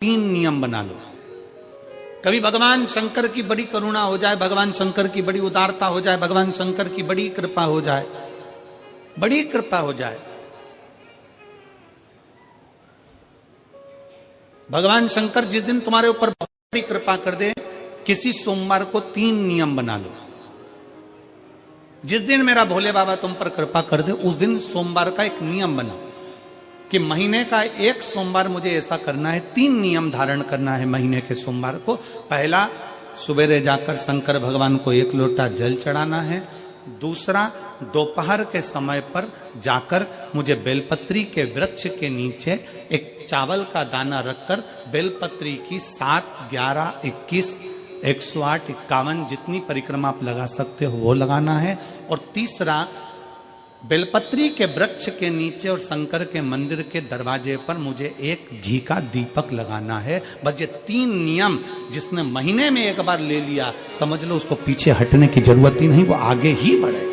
3 नियम बना लो। कभी भगवान शंकर की बड़ी करुणा हो जाए, भगवान शंकर की बड़ी उदारता हो जाए, भगवान शंकर की बड़ी कृपा हो जाए, बड़ी कृपा हो जाए, भगवान शंकर जिस दिन तुम्हारे ऊपर बड़ी कृपा कर दे, किसी सोमवार को 3 नियम बना लो। जिस दिन मेरा भोले बाबा तुम पर कृपा कर दे, उस दिन सोमवार का एक नियम बना कि महीने का एक सोमवार मुझे ऐसा करना है, 3 नियम धारण करना है महीने के सोमवार को। पहला, सुबेरे जाकर शंकर भगवान को 1 लोटा जल चढ़ाना है। दूसरा, दोपहर के समय पर जाकर मुझे बेलपत्री के वृक्ष के नीचे एक चावल का दाना रखकर बेलपत्री की 7, 11, 21, 108, 51 जितनी परिक्रमा आप लगा सकते हो वो लगाना है। और तीसरा, बेलपत्री के वृक्ष के नीचे और शंकर के मंदिर के दरवाजे पर मुझे एक घी का दीपक लगाना है। बस ये 3 नियम जिसने महीने में एक बार ले लिया, समझ लो उसको पीछे हटने की जरूरत ही नहीं, वो आगे ही बढ़ेगा।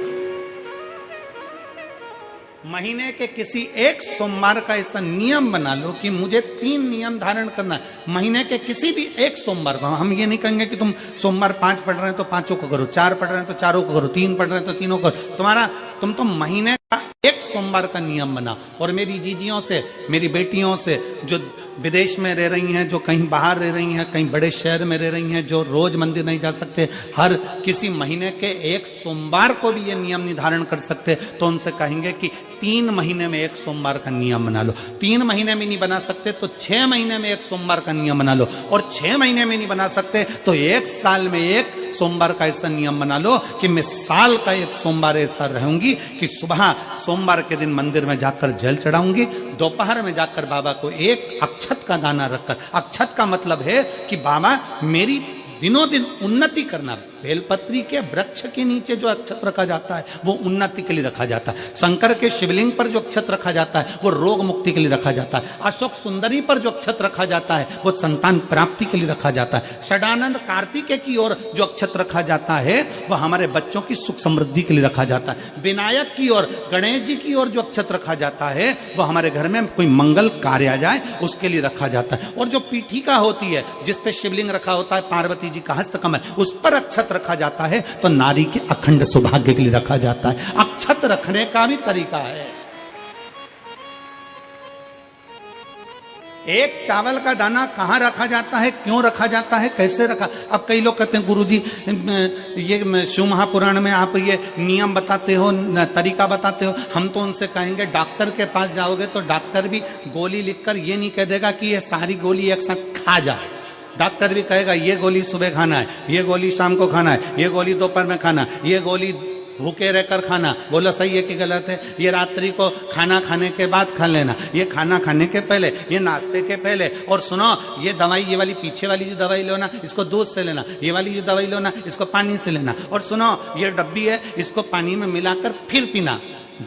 महीने के किसी एक सोमवार का ऐसा नियम बना लो कि मुझे 3 नियम धारण करना है महीने के किसी भी एक सोमवार को। हम ये नहीं कहेंगे कि तुम सोमवार 5 पढ़ रहे हैं तो 5 को करो, 4 पढ़ रहे हैं तो 4 को करो, 3 पढ़ रहे हैं तो 3 को करो। तुम तो महीने का एक सोमवार का नियम बना। और मेरी जीजियों से, मेरी बेटियों से जो विदेश में रह रही हैं, जो कहीं बाहर रह रही हैं, कहीं बड़े शहर में रह रही हैं, जो रोज मंदिर नहीं जा सकते, हर किसी महीने के एक सोमवार को भी ये नियम निर्धारण कर सकते, तो उनसे कहेंगे कि 3 महीने में एक सोमवार का नियम बना लो। 3 महीने में नहीं बना सकते तो 6 महीने में एक सोमवार का नियम बना लो। और 6 महीने में नहीं बना सकते तो 1 साल में एक सोमवार का ऐसा नियम बना लो कि मैं साल का एक सोमवार ऐसा रहूंगी कि सुबह सोमवार के दिन मंदिर में जाकर जल चढ़ाऊंगी, दोपहर में जाकर बाबा को एक अक्षत का दाना रखकर, अक्षत का मतलब है कि बाबा मेरी दिनों दिन उन्नति करना। बेलपत्री के वृक्ष के नीचे जो अक्षत रखा जाता है वो उन्नति के लिए रखा जाता है। शंकर के शिवलिंग पर जो अक्षत रखा जाता है वो रोग मुक्ति के लिए रखा जाता है। अशोक सुंदरी पर जो अक्षत रखा जाता है वो संतान प्राप्ति के लिए रखा जाता है। षडानंद कार्तिकेय की ओर जो अक्षत रखा जाता है वो हमारे बच्चों की सुख समृद्धि के लिए रखा जाता है। विनायक की ओर, गणेश जी की ओर जो अक्षत रखा जाता है वो हमारे घर में कोई मंगल कार्य आ जाए उसके लिए रखा जाता है। और जो पीठिका होती है जिसपे शिवलिंग रखा होता है, पार्वती जी का हस्तकमल, उस पर अक्षत रखा जाता है तो नारी के अखंड सौभाग्य के लिए रखा जाता है। अक्षत रखने का भी तरीका है। एक चावल का दाना कहां रखा जाता है, क्यों रखा जाता है, कैसे रखा। अब कई लोग कहते हैं गुरुजी ये शिव महापुराण में आप ये नियम बताते हो, तरीका बताते हो। हम तो उनसे कहेंगे डॉक्टर के पास जाओगे तो डॉक्टर भी गोली लिखकर ये नहीं कह देगा कि ये सारी गोली एक साथ खा जा। डॉक्टर भी कहेगा ये गोली सुबह खाना है, ये गोली शाम को खाना है, ये गोली दोपहर में खाना, ये गोली भूखे रहकर खाना। बोलो सही है कि गलत है? ये रात्रि को खाना खाने के बाद खा लेना, ये खाना खाने के पहले, ये नाश्ते के पहले। और सुनो, ये दवाई, ये वाली पीछे वाली जो दवाई लो ना इसको दूध से लेना, ये वाली जो दवाई लो ना इसको पानी से लेना। और सुनो, ये डब्बी है इसको पानी में मिलाकर फिर पीना।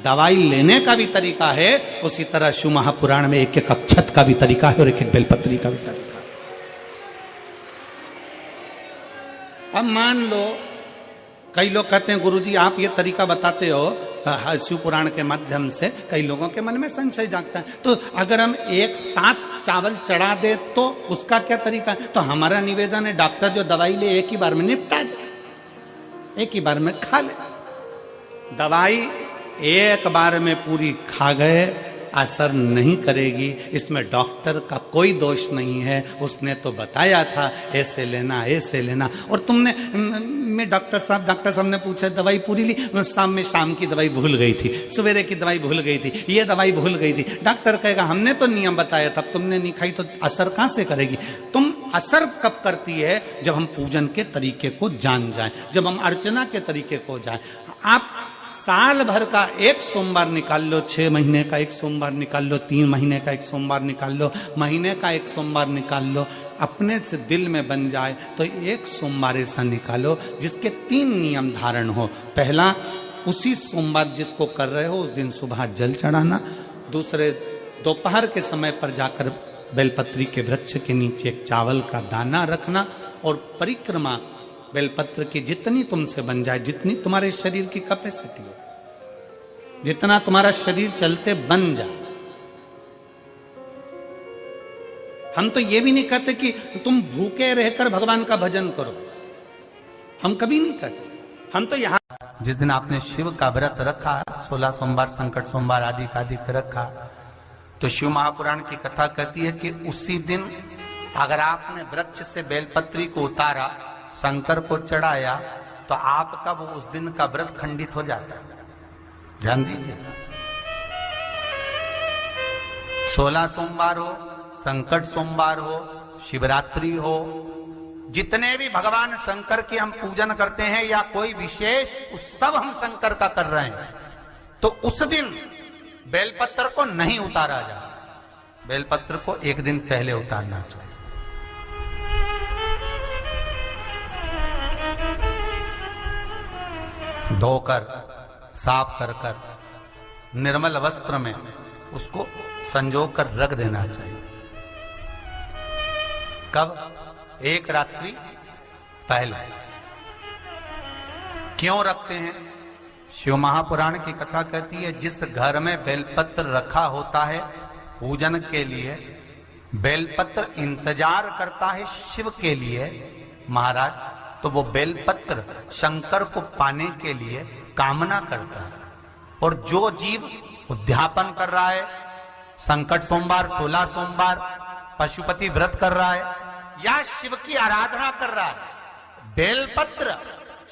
दवाई लेने का भी तरीका है, उसी तरह शिव महापुराण में एक एक अक्षत का भी तरीका है और एक एक बेलपत्री का भी तरीका है। अब मान लो कई लोग कहते हैं गुरुजी आप ये तरीका बताते हो शिव पुराण के माध्यम से, कई लोगों के मन में संशय जागता है, तो अगर हम एक साथ चावल चढ़ा दे तो उसका क्या तरीका है? तो हमारा निवेदन है डॉक्टर जो दवाई ले एक ही बार में निपटा जाए, एक ही बार में खा ले। दवाई एक बार में पूरी खा गए असर नहीं करेगी, इसमें डॉक्टर का कोई दोष नहीं है। उसने तो बताया था ऐसे लेना, ऐसे लेना। और तुमने मैं डॉक्टर साहब ने पूछा दवाई पूरी ली, शाम की दवाई भूल गई थी, सवेरे की दवाई भूल गई थी, ये दवाई भूल गई थी। डॉक्टर कहेगा हमने तो नियम बताया था, तुमने नहीं खाई तो असर कहां से करेगी? तुम असर कब करती है? जब हम पूजन के तरीके को जान जाएं, जब हम अर्चना के तरीके को जाएं। आप साल भर का एक सोमवार निकाल लो, 6 महीने का एक सोमवार निकाल लो, 3 महीने का एक सोमवार निकाल लो, महीने का एक सोमवार निकाल लो, अपने से दिल में बन जाए तो एक सोमवार ऐसा निकालो जिसके 3 नियम धारण हो। पहला, उसी सोमवार जिसको कर रहे हो उस दिन सुबह जल चढ़ाना। दूसरे, दोपहर के समय पर जाकर बेलपत्री के वृक्ष के नीचे एक चावल का दाना रखना। और परिक्रमा बेलपत्र की जितनी तुमसे बन जाए, जितनी तुम्हारे शरीर की कैपेसिटी हो, जितना तुम्हारा शरीर चलते बन जाए, हम तो ये भी नहीं कहते कि तुम भूखे रहकर भगवान का भजन करो, हम कभी नहीं कहते। हम तो यहाँ जिस दिन आपने शिव का व्रत रखा, 16 सोमवार, संकट सोमवार आदि का रखा, तो शिव महापुराण की कथा कहती है कि उसी दिन अगर आपने वृक्ष से बेलपत्री को उतारा, शंकर को चढ़ाया, तो आपका वो उस दिन का व्रत खंडित हो जाता है। ध्यान दीजिए, 16 सोमवार हो, संकट सोमवार हो, शिवरात्रि हो, जितने भी भगवान शंकर की हम पूजन करते हैं या कोई विशेष उत्सव हम शंकर का कर रहे हैं, तो उस दिन बेलपत्र को नहीं उतारा जाता। बेलपत्र को एक दिन पहले उतारना चाहिए। धोकर, साफ कर कर, निर्मल वस्त्र में उसको संजो कर रख देना चाहिए। कब? एक रात्रि पहले। क्यों रखते हैं? शिव महापुराण की कथा कहती है, जिस घर में बेलपत्र रखा होता है पूजन के लिए, बेलपत्र इंतजार करता है शिव के लिए महाराज, तो वो बेलपत्र शंकर को पाने के लिए कामना करता है। और जो जीव उद्यापन कर रहा है, संकट सोमवार, 16 सोमवार, पशुपति व्रत कर रहा है या शिव की आराधना कर रहा है, बेलपत्र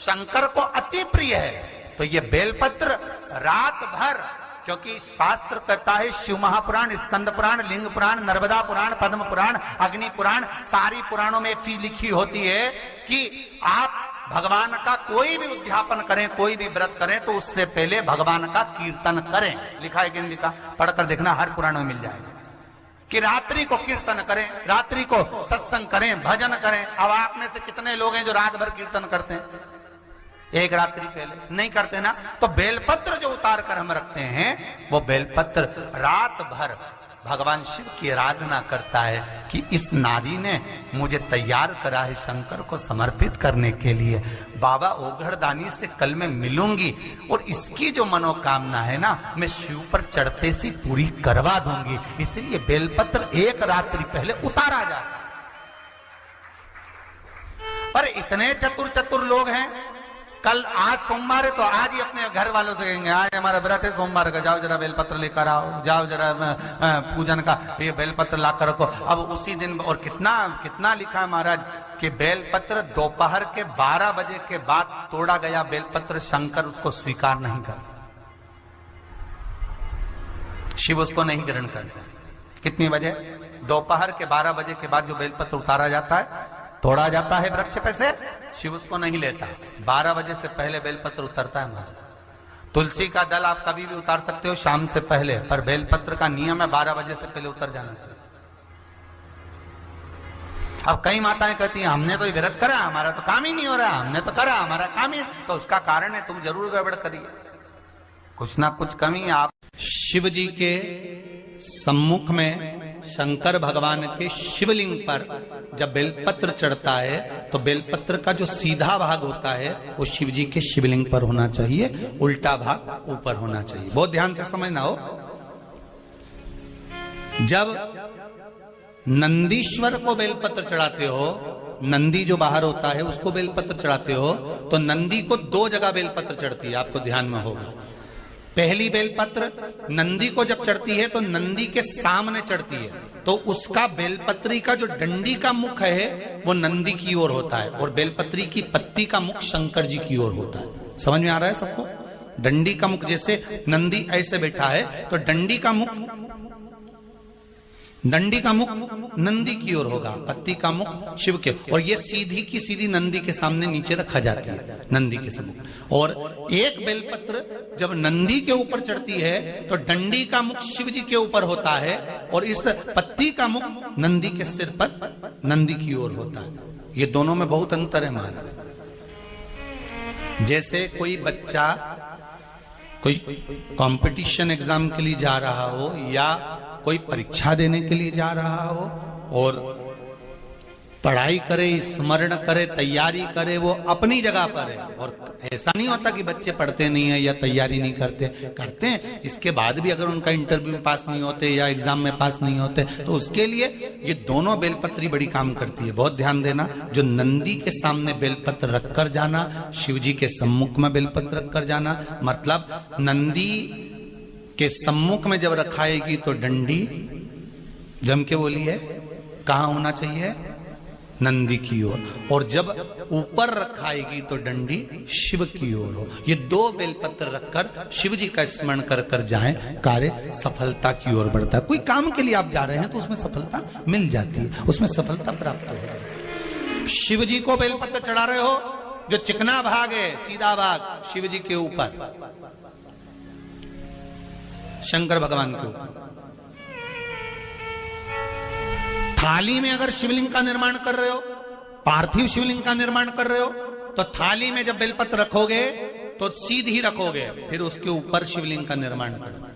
शंकर को अति प्रिय है। तो ये बेलपत्र रात भर, क्योंकि शास्त्र कहता है, शिव महापुराण, स्कंद पुराण, लिंग पुराण, नर्मदा पुराण, पद्म पुराण, अग्नि पुराण, सारी पुराणों में एक चीज लिखी होती है कि आप भगवान का कोई भी उद्यापन करें, कोई भी व्रत करें, तो उससे पहले भगवान का कीर्तन करें। लिखा है कि नहीं लिखा? पढ़कर देखना, हर पुराण में मिल जाएगा कि रात्रि को कीर्तन करें, रात्रि को सत्संग करें, भजन करें। अब आप में से कितने लोग हैं जो रात भर कीर्तन करते हैं? एक रात्रि पहले नहीं करते ना। तो बेलपत्र जो उतार कर हम रखते हैं, वो बेलपत्र रात भर भगवान शिव की आराधना करता है कि इस नारी ने मुझे तैयार करा है शंकर को समर्पित करने के लिए। बाबा ओघड़दानी से कल मैं मिलूंगी और इसकी जो मनोकामना है ना, मैं शिव पर चढ़ते से पूरी करवा दूंगी। इसलिए बेलपत्र एक रात्रि पहले उतारा जाता। पर इतने चतुर लोग हैं, कल आज सोमवार है तो आज ही अपने घर वालों से कहेंगे, आज हमारा व्रत है सोमवार का, जाओ जरा बेलपत्र लेकर आओ, जाओ जरा पूजन का ये बेलपत्र ला कर रखो। अब उसी दिन, और कितना लिखा है महाराज कि बेलपत्र दोपहर के 12 बजे के बाद तोड़ा गया बेलपत्र शंकर उसको स्वीकार नहीं करता, शिव उसको नहीं ग्रहण करता। कितनी बजे? दोपहर के 12 बजे के बाद जो बेलपत्र उतारा जाता है, तोड़ा जाता है वृक्ष पे से, शिव उसको नहीं लेता। 12 बजे से पहले बेलपत्र उतरता है हमारा। तुलसी का दल आप कभी भी उतार सकते हो शाम से पहले, पर बेलपत्र का नियम है 12 बजे से पहले उतर जाना चाहिए। अब कई माताएं कहती हैं, हमने तो व्रत करा, हमारा तो काम ही नहीं हो रहा, हमने तो करा, हमारा काम ही। तो उसका कारण है तुम जरूर गड़बड़ करिए, कुछ ना कुछ कमी। आप शिव जी के सम्मुख में, शंकर भगवान के शिवलिंग पर जब बेलपत्र चढ़ता है, तो बेलपत्र का जो सीधा भाग होता है वो शिव जी के शिवलिंग पर होना चाहिए, उल्टा भाग ऊपर होना चाहिए। बहुत ध्यान से समझना हो। जब नंदीश्वर को बेलपत्र चढ़ाते हो, नंदी जो बाहर होता है उसको बेलपत्र चढ़ाते हो, तो नंदी को 2 जगह बेलपत्र चढ़ती है, आपको ध्यान में होगा। पहली बेलपत्र नंदी को जब चढ़ती है तो नंदी के सामने चढ़ती है, तो उसका बेलपत्री का जो डंडी का मुख है वो नंदी की ओर होता है, और बेलपत्री की पत्ती का मुख शंकर जी की ओर होता है। समझ में आ रहा है सबको? डंडी का मुख, जैसे नंदी ऐसे बैठा है तो डंडी का मुख नंदी की ओर होगा, पत्ती का मुख शिव के, और ये सीधी की सीधी नंदी के सामने नीचे रखा जाती है, नंदी के सम्मुख। और एक बेलपत्र जब नंदी के ऊपर चढ़ती है तो डंडी का मुख शिव जी के ऊपर होता है, और इस पत्ती का मुख नंदी के सिर पर नंदी की ओर होता है। ये दोनों में बहुत अंतर है महाराज। जैसे कोई बच्चा कोई कंपटीशन एग्जाम के लिए जा रहा हो या कोई परीक्षा देने के लिए जा रहा हो, और पढ़ाई करे, स्मरण करे, तैयारी करे, वो अपनी जगह पर है। और ऐसा नहीं होता कि बच्चे पढ़ते नहीं है या तैयारी नहीं करते, करते हैं। इसके बाद भी अगर उनका इंटरव्यू में पास नहीं होते या एग्जाम में पास नहीं होते तो उसके लिए ये दोनों बेलपत्री बड़ी काम करती है। बहुत ध्यान देना, जो नंदी के सामने बेलपत्र रखकर जाना, शिव जी के सम्मुख में बेलपत्र रखकर जाना, मतलब नंदी के सम्मुख में जब रखाएगी तो डंडी जम के बोली है कहां होना चाहिए, नंदी की ओर, और जब ऊपर रखाएगी तो डंडी शिव की ओर हो। ये दो बेलपत्र रखकर शिव जी का स्मरण कर कर जाएं, कार्य सफलता की ओर बढ़ता है। कोई काम के लिए आप जा रहे हैं तो उसमें सफलता मिल जाती है, उसमें सफलता प्राप्त हो जाती है। शिव जी को बेलपत्र चढ़ा रहे हो, जो चिकना भाग है सीधा भाग शिव जी के ऊपर, शंकर भगवान के ऊपर। थाली में अगर शिवलिंग का निर्माण कर रहे हो, पार्थिव शिवलिंग का निर्माण कर रहे हो, तो थाली में जब बेलपत्र रखोगे तो सीधी रखोगे, फिर उसके ऊपर शिवलिंग का निर्माण करो।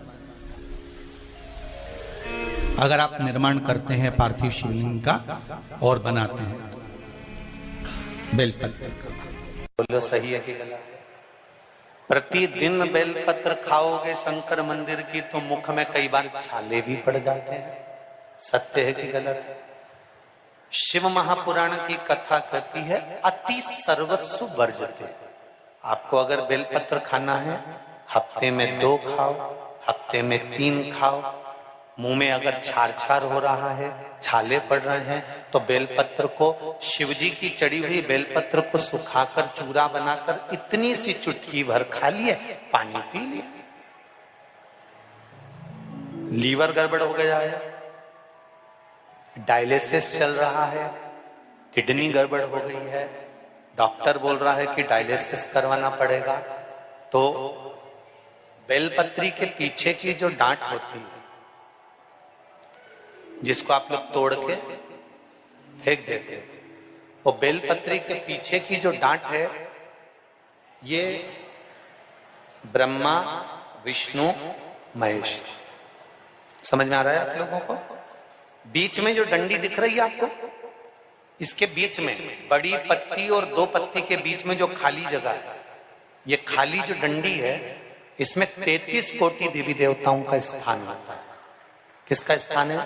अगर आप निर्माण करते हैं पार्थिव शिवलिंग का और बनाते हैं बेलपत्र का, बोलो सही है कि गलत है? प्रतिदिन बेलपत्र खाओगे शंकर मंदिर की तो मुख में कई बार छाले भी पड़ जाते हैं, सत्य है कि गलत है? शिव महापुराण की कथा कहती है अति सर्वस्व वर्जते। आपको अगर बेलपत्र खाना है, हफ्ते में 2 खाओ, हफ्ते में 3 खाओ। मुंह में अगर छार छार हो रहा है, छाले पड़ रहे हैं, तो बेलपत्र को, शिव जी की चढ़ी हुई बेलपत्र को सुखाकर चूरा बनाकर इतनी सी चुटकी भर खा लिए, पानी पी लिया। लीवर गड़बड़ हो गया है, डायलिसिस चल रहा है, किडनी गड़बड़ हो गई है, डॉक्टर बोल रहा है कि डायलिसिस करवाना पड़ेगा, तो बेलपत्री के पीछे की जो डांट होती है, जिसको आप लोग तोड़ के फेंक देते हैं, वो बेलपत्री के पीछे की जो डांट है, ये ब्रह्मा विष्णु महेश, समझ में आ रहा है आप लोगों को? बीच में जो डंडी दिख रही है आपको, इसके बीच में बड़ी पत्ती और 2 पत्ती के बीच में जो खाली जगह है, ये खाली जो डंडी है, इसमें 33 कोटि देवी देवताओं का स्थान होता है। किसका स्थान है?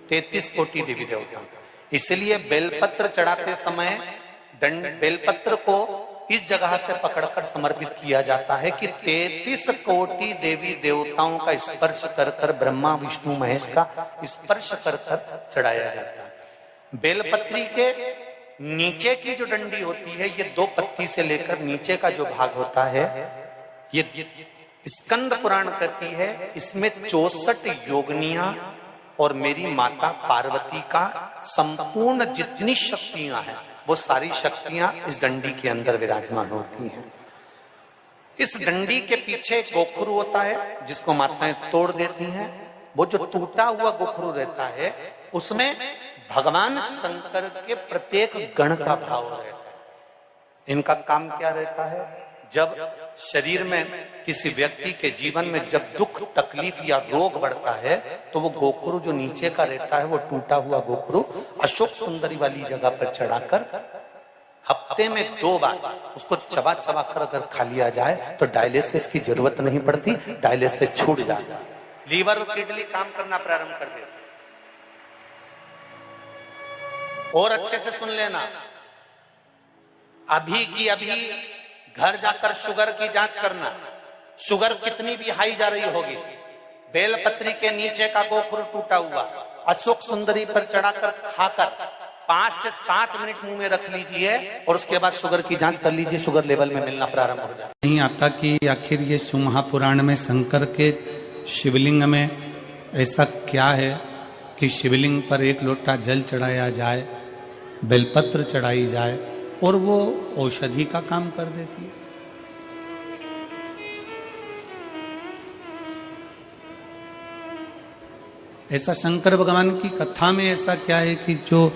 33 कोटि देवी देवताओं। इसलिए बेलपत्र चढ़ाते समय बेलपत्र को इस जगह से पकड़कर समर्पित किया जाता है कि 33 कोटि देवी देवताओं का स्पर्श कर कर, ब्रह्मा विष्णु महेश का स्पर्श कर कर चढ़ाया जाता है। बेलपत्री के नीचे की जो डंडी होती है, ये 2 पत्ती से लेकर नीचे का जो भाग होता है, ये स्कंद पुराण कहती है, इसमें 64 योगनियां और मेरी माता पार्वती का संपूर्ण जितनी शक्तियां हैं, वो सारी शक्तियां इस डंडी के अंदर विराजमान होती हैं। इस डंडी के पीछे गोखरू होता है, जिसको माताएं तोड़ देती हैं। वो जो टूटा हुआ गोखरू रहता है, उसमें भगवान शंकर के प्रत्येक गण का भाव रहता है। इनका काम क्या रहता है? जब शरीर में किसी व्यक्ति के जीवन में जब दुख तकलीफ या रोग बढ़ता है, तो वो गोखरू जो नीचे का रहता है, वो टूटा हुआ गोखरू अशोक सुंदरी वाली जगह पर चढ़ाकर हफ्ते में 2 बार उसको चबा चबा कर अगर खा लिया जाए तो डायलिसिस की जरूरत नहीं पड़ती, डायलिसिस छूट जाता है, लीवर और किडनी काम करना प्रारंभ कर देते। और अच्छे से सुन लेना, अभी की अभी घर जाकर शुगर की जांच करना। शुगर कितनी भी हाई जा रही होगी, बेलपत्री के नीचे का गोखरू टूटा हुआ अशोक सुंदरी पर चढ़ाकर खाकर 5 से 7 मिनट मुंह में रख लीजिए और उसके बाद शुगर की जांच कर लीजिए, शुगर लेवल में मिलना प्रारंभ हो जाए। नहीं आता कि आखिर ये शिव महापुराण में शंकर के शिवलिंग में ऐसा क्या है कि शिवलिंग पर 1 लोटा जल चढ़ाया जाए, बेलपत्र चढ़ाई जाए और वो औषधि का काम कर देती है। ऐसा शंकर भगवान की कथा में ऐसा क्या है कि जो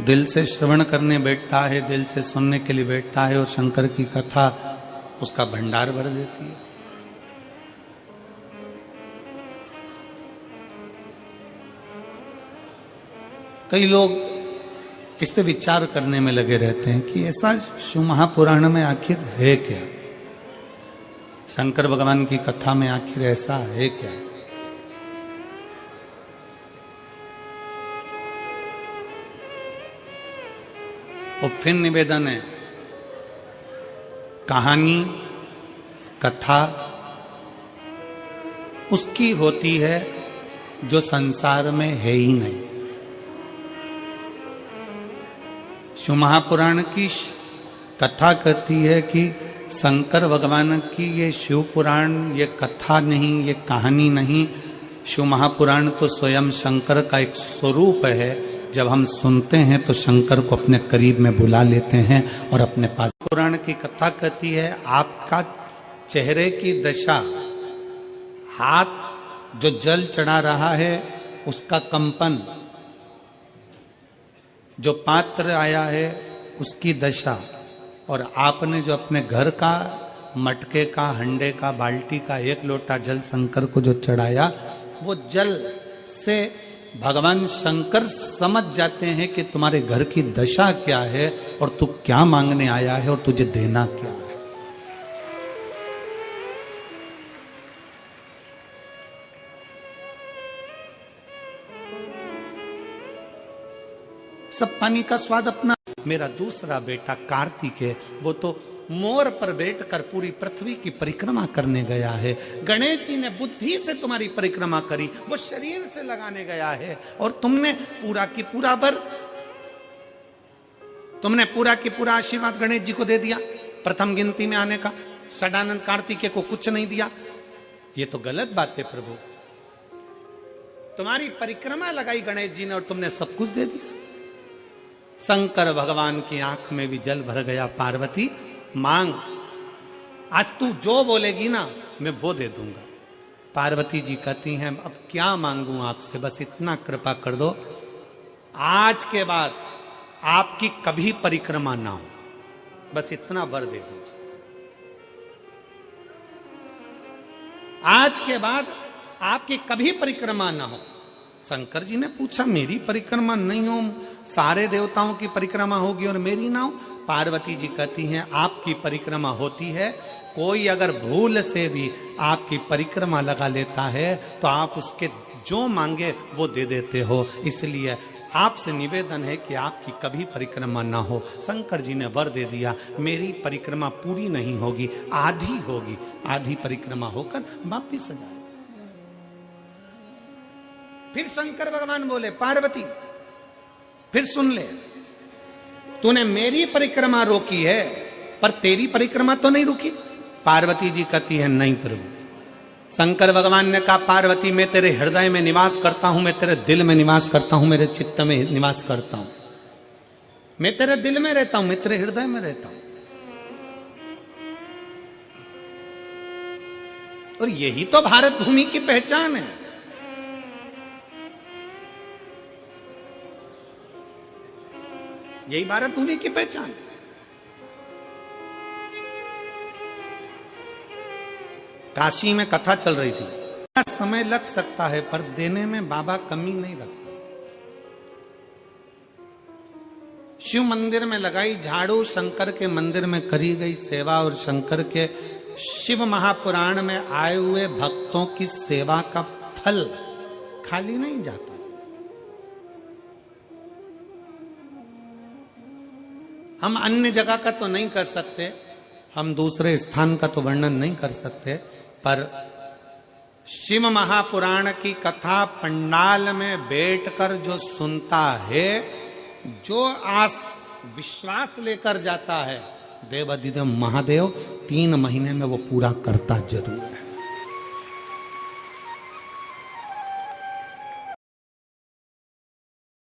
दिल से श्रवण करने बैठता है, दिल से सुनने के लिए बैठता है और शंकर की कथा उसका भंडार भर देती है। कई लोग इस पे विचार करने में लगे रहते हैं कि ऐसा शिव महापुराण में आखिर है क्या, शंकर भगवान की कथा में आखिर ऐसा है क्या। और फिर निवेदन है, कहानी कथा उसकी होती है जो संसार में है ही नहीं। शिव महापुराण की कथा कहती है कि शंकर भगवान की ये शिव पुराण ये कथा नहीं, ये कहानी नहीं, शिव महापुराण तो स्वयं शंकर का एक स्वरूप है। जब हम सुनते हैं तो शंकर को अपने करीब में बुला लेते हैं और अपने पास। पुराण की कथा कहती है आपका चेहरे की दशा, हाथ जो जल चढ़ा रहा है उसका कंपन, जो पात्र आया है उसकी दशा, और आपने जो अपने घर का मटके का, हंडे का, बाल्टी का एक लोटा जल शंकर को जो चढ़ाया, वो जल से भगवान शंकर समझ जाते हैं कि तुम्हारे घर की दशा क्या है और तू क्या मांगने आया है और तुझे देना क्या है। सब पानी का स्वाद अपना। मेरा दूसरा बेटा कार्तिक है, वो तो मोर पर बैठकर पूरी पृथ्वी की परिक्रमा करने गया है। गणेश जी ने बुद्धि से तुम्हारी परिक्रमा करी, वो शरीर से लगाने गया है, और तुमने पूरा की पूरा वर, तुमने पूरा की पूरा आशीर्वाद गणेश जी को दे दिया प्रथम गिनती में आने का। षडानंद कार्तिकेय को कुछ नहीं दिया। ये तो गलत बात है प्रभु। तुम्हारी परिक्रमा लगाई गणेश जी ने और तुमने सब कुछ दे दिया। शंकर भगवान की आंख में भी जल भर गया। पार्वती मांग, आज तू जो बोलेगी ना मैं वो दे दूंगा। पार्वती जी कहती हैं अब क्या मांगू आपसे, बस इतना कृपा कर दो, आज के बाद आपकी कभी परिक्रमा ना हो, बस इतना वर दे दीजिए। आज के बाद आपकी कभी परिक्रमा ना हो। शंकर जी ने पूछा मेरी परिक्रमा नहीं हो, सारे देवताओं की परिक्रमा होगी और मेरी ना हो। पार्वती जी कहती हैं आपकी परिक्रमा होती है, कोई अगर भूल से भी आपकी परिक्रमा लगा लेता है तो आप उसके जो मांगे वो दे देते हो, इसलिए आपसे निवेदन है कि आपकी कभी परिक्रमा ना हो। शंकर जी ने वर दे दिया, मेरी परिक्रमा पूरी नहीं होगी, आधी होगी, आधी परिक्रमा होकर वापिस आ जाए। फिर शंकर भगवान बोले पार्वती फिर सुन ले, तूने मेरी परिक्रमा रोकी है पर तेरी परिक्रमा तो नहीं रुकी। पार्वती जी कहती है नहीं प्रभु। शंकर भगवान ने कहा पार्वती मैं तेरे हृदय में निवास करता हूं, मैं तेरे दिल में निवास करता हूं, मेरे चित्त में निवास करता हूं, मैं तेरे दिल में रहता हूं, मैं तेरे हृदय में रहता हूं। और यही तो भारत भूमि की पहचान है। यही भारत भूमि की पहचान है। काशी में कथा चल रही थी, समय लग सकता है पर देने में बाबा कमी नहीं रखता। शिव मंदिर में लगाई झाड़ू, शंकर के मंदिर में करी गई सेवा, और शंकर के शिव महापुराण में आए हुए भक्तों की सेवा का फल खाली नहीं जाता। हम अन्य जगह का तो नहीं कर सकते, हम दूसरे स्थान का तो वर्णन नहीं कर सकते, पर शिव महापुराण की कथा पंडाल में बैठकर जो सुनता है, जो आस विश्वास लेकर जाता है, देवाधिदेव महादेव 3 महीने में वो पूरा करता जरूर।